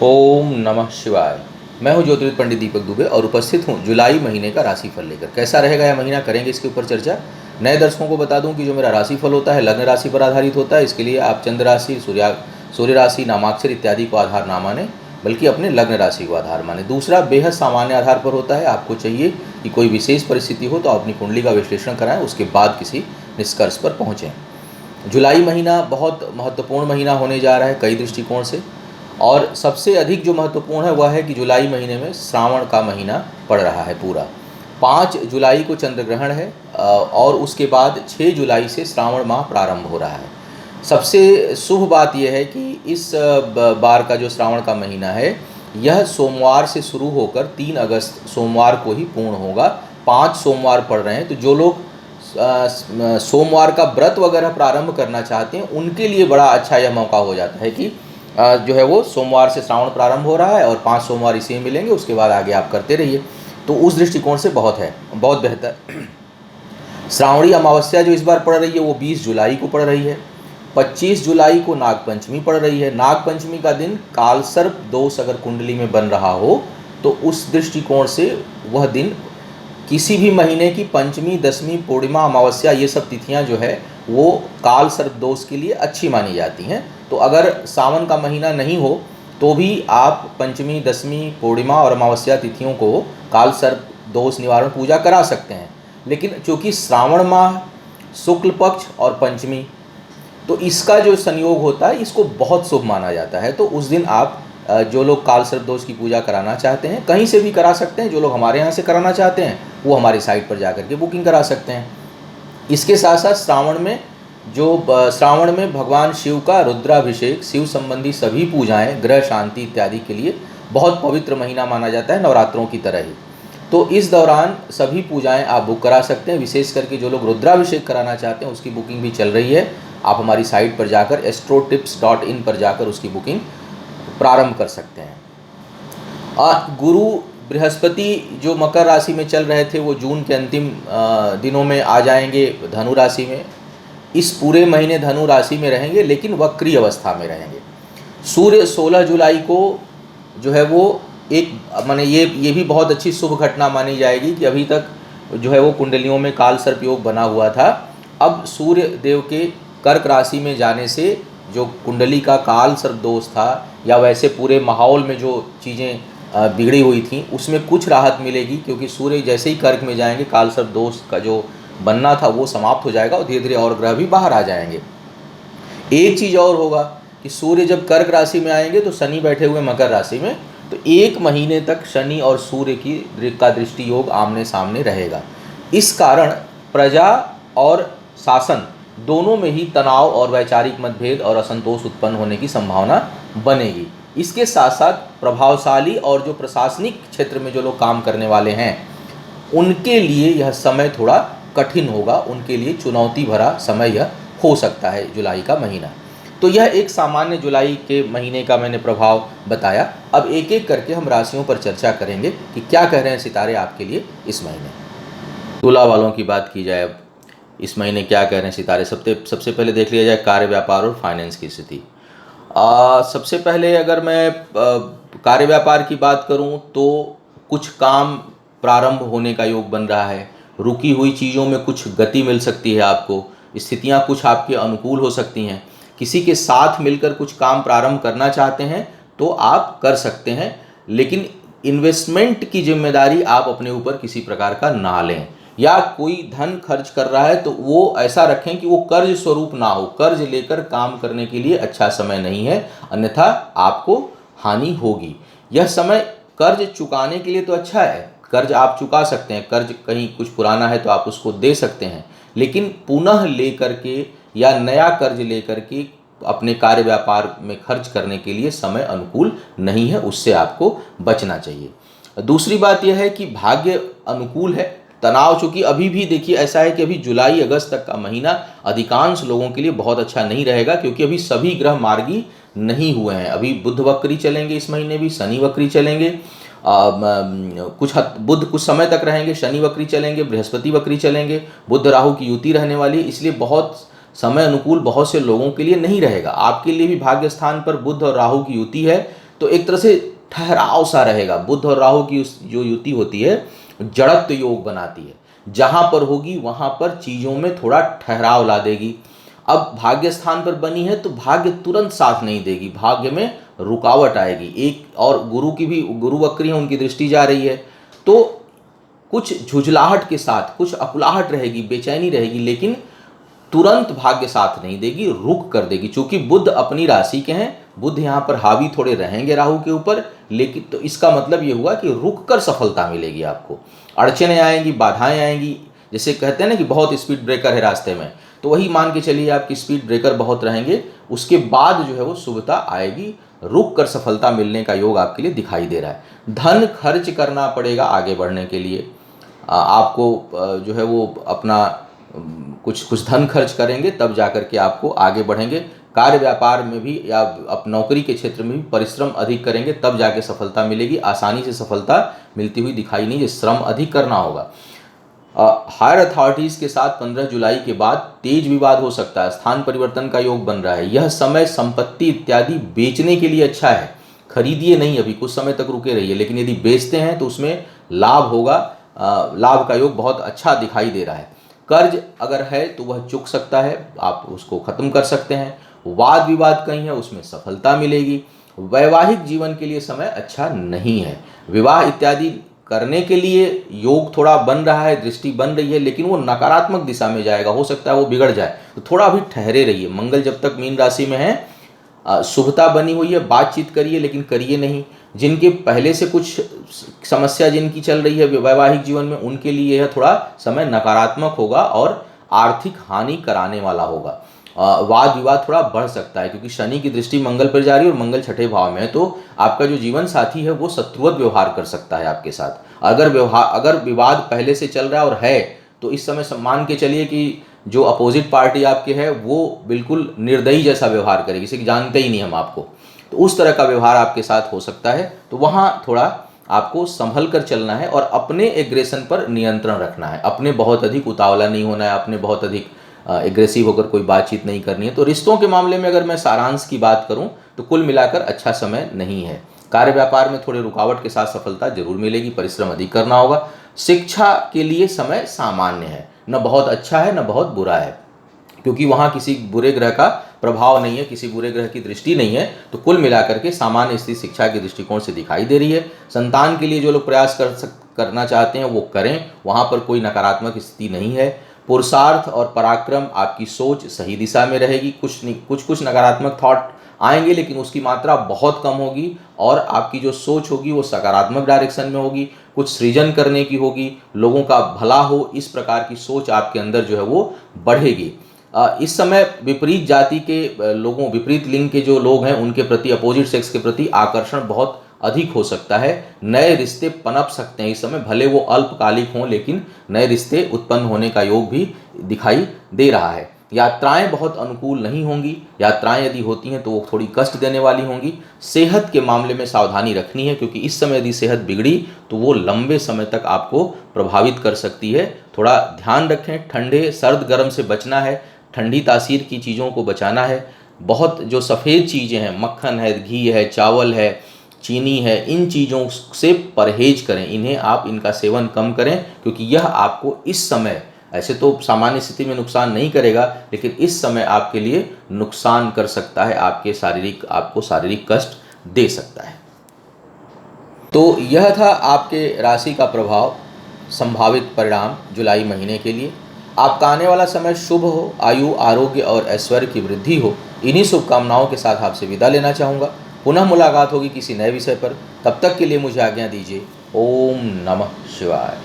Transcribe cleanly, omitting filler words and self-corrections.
ओम नमः शिवाय। मैं हूं ज्योतिर्विद पंडित दीपक दुबे और उपस्थित हूं जुलाई महीने का राशिफल लेकर। कैसा रहेगा यह महीना, करेंगे इसके ऊपर चर्चा। नए दर्शकों को बता दूं कि जो मेरा राशिफल होता है लग्न राशि पर आधारित होता है। इसके लिए आप चंद्र राशि, सूर्य राशि, नामाक्षर इत्यादि को आधार ना माने, बल्कि अपने लग्न राशि को आधार माने। दूसरा, बेहद सामान्य आधार पर होता है। आपको चाहिए कि कोई विशेष परिस्थिति हो तो अपनी कुंडली का विश्लेषण कराएं, उसके बाद किसी निष्कर्ष पर पहुँचें। जुलाई महीना बहुत महत्वपूर्ण महीना होने जा रहा है कई दृष्टिकोण से, और सबसे अधिक जो महत्वपूर्ण है वह है कि जुलाई महीने में श्रावण का महीना पड़ रहा है पूरा। 5 जुलाई को चंद्र ग्रहण है और उसके बाद 6 जुलाई से श्रावण माह प्रारंभ हो रहा है। सबसे शुभ बात यह है कि इस बार का जो श्रावण का महीना है यह सोमवार से शुरू होकर 3 अगस्त सोमवार को ही पूर्ण होगा। 5 सोमवार पड़ रहे हैं, तो जो लोग सोमवार का व्रत वगैरह प्रारंभ करना चाहते हैं उनके लिए बड़ा अच्छा यह मौका हो जाता है कि जो है वो सोमवार से श्रावण प्रारंभ हो रहा है और 5 सोमवार इसी में मिलेंगे, उसके बाद आगे आप करते रहिए। तो उस दृष्टिकोण से बहुत बेहतर। श्रावणी अमावस्या जो इस बार पड़ रही है वो 20 जुलाई को पड़ रही है। 25 जुलाई को नागपंचमी पड़ रही है। नागपंचमी का दिन कालसर्प दोष अगर कुंडली में बन रहा हो तो उस दृष्टिकोण से वह दिन किसी भी महीने की पंचमी, दशमी, पूर्णिमा, अमावस्या ये सब तिथियां जो है वो काल सर्प दोष के लिए अच्छी मानी जाती हैं। तो अगर सावन का महीना नहीं हो तो भी आप पंचमी, दशमी, पूर्णिमा और अमावस्या तिथियों को काल सर्प दोष निवारण पूजा करा सकते हैं। लेकिन चूँकि श्रावण माह शुक्ल पक्ष और पंचमी, तो इसका जो संयोग होता है इसको बहुत शुभ माना जाता है। तो उस दिन आप जो लोग काल सर्प दोष की पूजा कराना चाहते हैं कहीं से भी करा सकते हैं। जो लोग हमारे यहाँ से कराना चाहते हैं वो हमारी साइट पर जाकर के बुकिंग करा सकते हैं। इसके साथ साथ श्रावण में भगवान शिव का रुद्राभिषेक, शिव संबंधी सभी पूजाएं, ग्रह शांति इत्यादि के लिए बहुत पवित्र महीना माना जाता है, नवरात्रों की तरह ही। तो इस दौरान सभी पूजाएं आप बुक करा सकते हैं। विशेष करके जो लोग रुद्राभिषेक कराना चाहते हैं उसकी बुकिंग भी चल रही है। आप हमारी साइट पर जाकर astrotips.in पर जाकर उसकी बुकिंग प्रारंभ कर सकते हैं। गुरु बृहस्पति जो मकर राशि में चल रहे थे वो जून के अंतिम दिनों में आ जाएंगे धनु राशि में। इस पूरे महीने धनु राशि में रहेंगे लेकिन वक्री अवस्था में रहेंगे। सूर्य 16 जुलाई को जो है वो एक माने ये भी बहुत अच्छी शुभ घटना मानी जाएगी कि अभी तक जो है वो कुंडलियों में काल सर्प योग बना हुआ था। अब सूर्य देव के कर्क राशि में जाने से जो कुंडली का काल सर्प दोष था या वैसे पूरे माहौल में जो चीज़ें बिगड़ी हुई थी उसमें कुछ राहत मिलेगी, क्योंकि सूर्य जैसे ही कर्क में जाएंगे काल सर्प दोष का जो बनना था वो समाप्त हो जाएगा और धीरे धीरे और ग्रह भी बाहर आ जाएंगे। एक चीज़ और होगा कि सूर्य जब कर्क राशि में आएंगे तो शनि बैठे हुए मकर राशि में, तो 1 महीने तक शनि और सूर्य का दृष्टि योग आमने सामने रहेगा। इस कारण प्रजा और शासन दोनों में ही तनाव और वैचारिक मतभेद और असंतोष उत्पन्न होने की संभावना बनेगी। इसके साथ साथ प्रभावशाली और जो प्रशासनिक क्षेत्र में जो लोग काम करने वाले हैं उनके लिए यह समय थोड़ा कठिन होगा, उनके लिए चुनौती भरा समय यह हो सकता है जुलाई का महीना। तो यह एक सामान्य जुलाई के महीने का मैंने प्रभाव बताया। अब एक एक करके हम राशियों पर चर्चा करेंगे कि क्या कह रहे हैं सितारे आपके लिए इस महीने। तुला वालों की बात की जाए, अब इस महीने क्या कह रहे हैं सितारे। सबसे पहले देख लिया जाए कार्य, व्यापार और फाइनेंस की स्थिति। सबसे पहले अगर मैं कार्य व्यापार की बात करूं तो कुछ काम प्रारंभ होने का योग बन रहा है। रुकी हुई चीज़ों में कुछ गति मिल सकती है आपको। स्थितियां कुछ आपके अनुकूल हो सकती हैं। किसी के साथ मिलकर कुछ काम प्रारंभ करना चाहते हैं तो आप कर सकते हैं, लेकिन इन्वेस्टमेंट की जिम्मेदारी आप अपने ऊपर किसी प्रकार का ना लें। या कोई धन खर्च कर रहा है तो वो ऐसा रखें कि वो कर्ज स्वरूप ना हो। कर्ज लेकर काम करने के लिए अच्छा समय नहीं है, अन्यथा आपको हानि होगी। यह समय कर्ज चुकाने के लिए तो अच्छा है, कर्ज आप चुका सकते हैं। कर्ज कहीं कुछ पुराना है तो आप उसको दे सकते हैं, लेकिन पुनः लेकर के या नया कर्ज लेकर के अपने कार्य व्यापार में खर्च करने के लिए समय अनुकूल नहीं है, उससे आपको बचना चाहिए। दूसरी बात यह है कि भाग्य अनुकूल है। तनाव चूँकि अभी भी देखिए ऐसा है कि अभी जुलाई अगस्त तक का महीना अधिकांश लोगों के लिए बहुत अच्छा नहीं रहेगा, क्योंकि अभी सभी ग्रह मार्गी नहीं हुए हैं। अभी बुध वक्री चलेंगे इस महीने भी, शनि वक्री चलेंगे, बुध कुछ समय तक रहेंगे, शनि वक्री चलेंगे, बृहस्पति वक्री चलेंगे, बुध राहु की युति रहने वाली है। इसलिए बहुत समय अनुकूल बहुत से लोगों के लिए नहीं रहेगा। आपके लिए भी भाग्य स्थान पर बुध और राहु की युति है, तो एक तरह से ठहराव सा रहेगा। बुध और राहु की जो युति होती है जड़त्व योग बनाती है, जहाँ पर होगी वहाँ पर चीज़ों में थोड़ा ठहराव ला देगी। अब भाग्य स्थान पर बनी है तो भाग्य तुरंत साथ नहीं देगी, भाग्य में रुकावट आएगी। एक और गुरु की भी, गुरु वक्री है, उनकी दृष्टि जा रही है, तो कुछ झुझलाहट के साथ, कुछ अकुलाहट रहेगी, बेचैनी रहेगी, लेकिन तुरंत भाग्य साथ नहीं देगी, रुक कर देगी। चूंकि बुध अपनी राशि के हैं, बुध यहाँ पर हावी थोड़े रहेंगे राहु के ऊपर, लेकिन तो इसका मतलब ये हुआ कि रुक कर सफलता मिलेगी आपको। अड़चने आएंगी, बाधाएं आएंगी, जैसे कहते हैं ना कि बहुत स्पीड ब्रेकर है रास्ते में, तो वही मान के चलिए आपकी स्पीड ब्रेकर बहुत रहेंगे, उसके बाद जो है वो शुभता आएगी, रुक कर सफलता मिलने का योग आपके लिए दिखाई दे रहा है। धन खर्च करना पड़ेगा आगे बढ़ने के लिए, आपको जो है वो अपना कुछ धन खर्च करेंगे, तब जाकर के आपको आगे बढ़ेंगे। कार्य व्यापार में भी या आप नौकरी के क्षेत्र में भी परिश्रम अधिक करेंगे, तब जाके सफलता मिलेगी। आसानी से सफलता मिलती हुई दिखाई नहीं, ये श्रम अधिक करना होगा। हायर अथॉरिटीज़ के साथ 15 जुलाई के बाद तेज विवाद हो सकता है, स्थान परिवर्तन का योग बन रहा है। यह समय संपत्ति इत्यादि बेचने के लिए अच्छा है, खरीदिए नहीं, अभी कुछ समय तक रुके रहिए, लेकिन यदि बेचते हैं तो उसमें लाभ होगा। लाभ का योग बहुत अच्छा दिखाई दे रहा है। कर्ज अगर है तो वह चुक सकता है, आप उसको खत्म कर सकते हैं। वाद विवाद कहीं है, उसमें सफलता मिलेगी। वैवाहिक जीवन के लिए समय अच्छा नहीं है, विवाह इत्यादि करने के लिए योग थोड़ा बन रहा है, दृष्टि बन रही है, लेकिन वो नकारात्मक दिशा में जाएगा, हो सकता है वो बिगड़ जाए, तो थोड़ा अभी ठहरे रहिए। मंगल जब तक मीन राशि में है, शुभता बनी हुई है, बातचीत करिए लेकिन करिए नहीं। जिनके पहले से कुछ समस्या जिनकी चल रही है वैवाहिक जीवन में, उनके लिए यह थोड़ा समय नकारात्मक होगा और आर्थिक हानि कराने वाला होगा। वाद विवाद थोड़ा बढ़ सकता है, क्योंकि शनि की दृष्टि मंगल पर जा रही है और मंगल छठे भाव में है, तो आपका जो जीवन साथी है वो शत्रुवत व्यवहार कर सकता है आपके साथ। अगर विवाद पहले से चल रहा है और है, तो इस समय मान के चलिए कि जो अपोजिट पार्टी आपके है वो बिल्कुल निर्दयी जैसा व्यवहार करेगी, जैसे कि जानते ही नहीं हम आपको, तो उस तरह का व्यवहार आपके साथ हो सकता है। तो वहाँ थोड़ा आपको संभल कर चलना है और अपने एग्रेशन पर नियंत्रण रखना है। अपने बहुत अधिक उतावला नहीं होना है, अपने बहुत अधिक एग्रेसिव होकर कोई बातचीत नहीं करनी है। तो रिश्तों के मामले में अगर मैं सारांश की बात करूं तो कुल मिलाकर अच्छा समय नहीं है। कार्य व्यापार में थोड़े रुकावट के साथ सफलता जरूर मिलेगी, परिश्रम अधिक करना होगा। शिक्षा के लिए समय सामान्य है, न बहुत अच्छा है न बहुत बुरा है, क्योंकि वहाँ किसी बुरे ग्रह का प्रभाव नहीं है, किसी बुरे ग्रह की दृष्टि नहीं है, तो कुल मिलाकर के सामान्य स्थिति शिक्षा के दृष्टिकोण से दिखाई दे रही है। संतान के लिए जो लोग प्रयास करना चाहते हैं वो करें, वहाँ पर कोई नकारात्मक स्थिति नहीं है। पुरुषार्थ और पराक्रम, आपकी सोच सही दिशा में रहेगी। कुछ नकारात्मक थॉट आएंगे, लेकिन उसकी मात्रा बहुत कम होगी और आपकी जो सोच होगी वो सकारात्मक डायरेक्शन में होगी। कुछ सृजन करने की होगी, लोगों का भला हो, इस प्रकार की सोच आपके अंदर जो है वो बढ़ेगी। इस समय विपरीत जाति के लोगों, विपरीत लिंग के जो लोग हैं, उनके प्रति, अपोजिट सेक्स के प्रति आकर्षण बहुत अधिक हो सकता है। नए रिश्ते पनप सकते हैं इस समय, भले वो अल्पकालिक हों, लेकिन नए रिश्ते उत्पन्न होने का योग भी दिखाई दे रहा है। यात्राएं बहुत अनुकूल नहीं होंगी, यात्राएं यदि होती हैं तो वो थोड़ी कष्ट देने वाली होंगी। सेहत के मामले में सावधानी रखनी है, क्योंकि इस समय यदि सेहत बिगड़ी तो वो लंबे समय तक आपको प्रभावित कर सकती है। थोड़ा ध्यान रखें, ठंडे सर्द गर्म से बचना है, ठंडी तासीर की चीज़ों को बचाना है। बहुत जो सफ़ेद चीज़ें हैं, मक्खन है, घी है, चावल है, चीनी है, इन चीज़ों से परहेज करें, इन्हें आप इनका सेवन कम करें, क्योंकि यह आपको इस समय, ऐसे तो सामान्य स्थिति में नुकसान नहीं करेगा, लेकिन इस समय आपके लिए नुकसान कर सकता है, आपको शारीरिक कष्ट दे सकता है। तो यह था आपके राशि का प्रभाव, संभावित परिणाम जुलाई महीने के लिए। आपका आने वाला समय शुभ हो, आयु, आरोग्य और ऐश्वर्य की वृद्धि हो, इन्हीं शुभकामनाओं के साथ आपसे विदा लेना चाहूँगा। पुनः मुलाकात होगी किसी नए विषय पर, तब तक के लिए मुझे आज्ञा दीजिए। ओम नमः शिवाय।